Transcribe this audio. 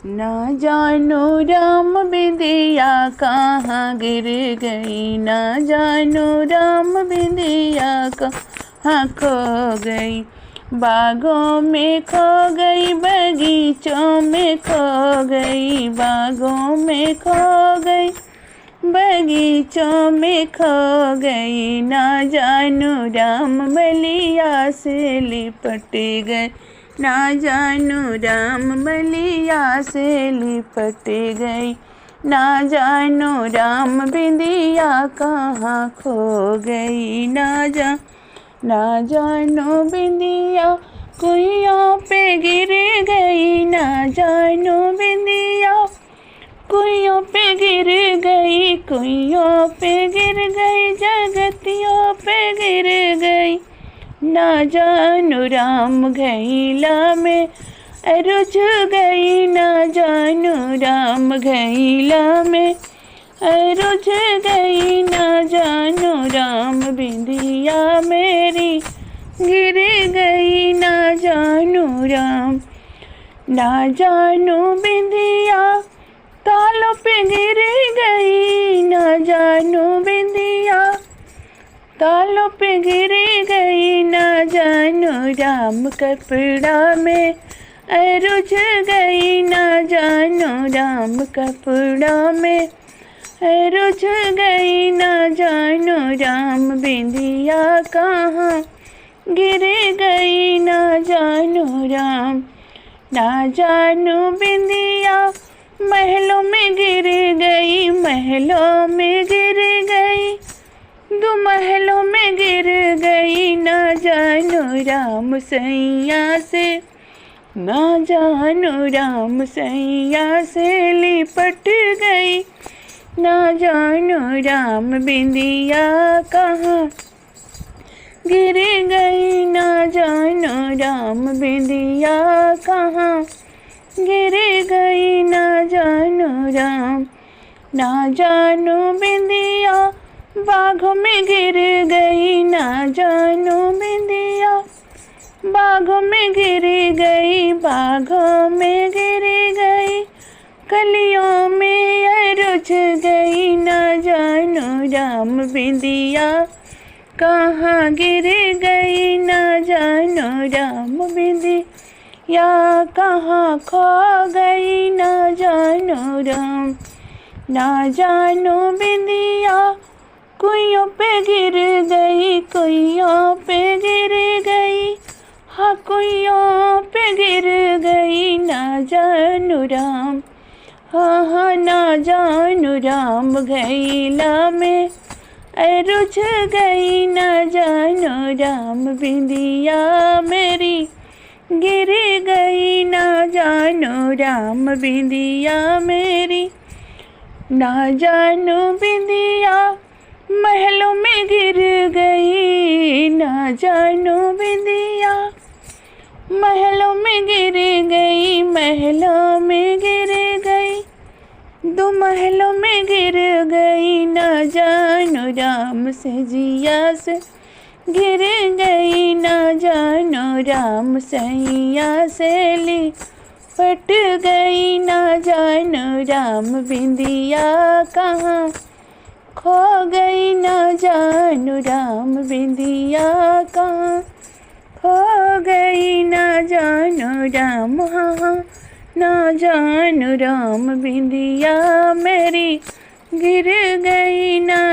ना जानो राम बिंदिया कहाँ गिर गई, ना जानो राम बिंदिया कहाँ खो गई। बागों में खो गई, बगीचों में खो गई, बागों में खो गई, बगीचों में खो गई। ना जानू राम बलिया से लिपट गए, ना जानू राम बलिया से लिपट गई। ना जानू राम बिंदिया कहाँ खो गई, ना जानो बिंदिया कुइयों पे गिर गई, ना जानो बिंदिया कुइयों पे गिर गई, कुइयों पे गिर गई, जगतियों पे गिर गई। ना जानू राम घैला में रुझ गई, ना जानू राम घैला में रुझ गई। ना जानू राम बिंदिया मेरी गिर गई, ना जानू राम, ना जानू बिंदिया तालों पे गिर गई, ना जानू बिंदिया तालों पे गिर गई। ना जानू राम कपड़ा में रुझ गई, ना जानू राम कपड़ा में रुझ गई। ना जानू राम बिंदिया कहाँ गिर गई, ना जानू राम, ना जानू बिंदिया महलों में गिर गई, महलों में गिर गई, दो महलों में गिर गई। ना जानू राम सैया से, ना जानू राम सैया से लिपट गई। ना जानू राम बिंदिया कहाँ गिर गई, ना जानू राम बिंदिया कहाँ गिर गई। ना जानू राम, ना जानू बिंदिया बागों में गिर गई, ना जानू बिंदिया बागों में गिर गई, बागों में गिर गई, कलियों में रुझ गई। ना जानू राम बिंदिया कहाँ गिर गई, ना जानू राम बिंदिया कहाँ खो गई। ना जानू राम, ना जानू बिंदिया कुइयों पे गिर गई, कुइयों पे गिर गई, हाँ कुइयों पे गिर गई। ना जानू राम, हाँ हाँ ना जानू राम घैला में रुझ गई। ना जानू राम बिंदिया मेरी गिर गई, ना जानू राम बिंदिया मेरी, ना जानू बिंदिया महलों में गिर गई, ना जानू बिंदिया महलों में गिर गई, महलों में गिर गई, दो महलों में गिर गई। ना जानू राम सजिया से गिर गई, ना जानू राम सैया से लिपट गई। ना जानू राम बिंदिया कहाँ खो गई, ना जानू राम बिंदिया कहाँ खो गई। ना जानू राम, हाँ ना जानू राम बिंदिया मेरी गिर गई। ना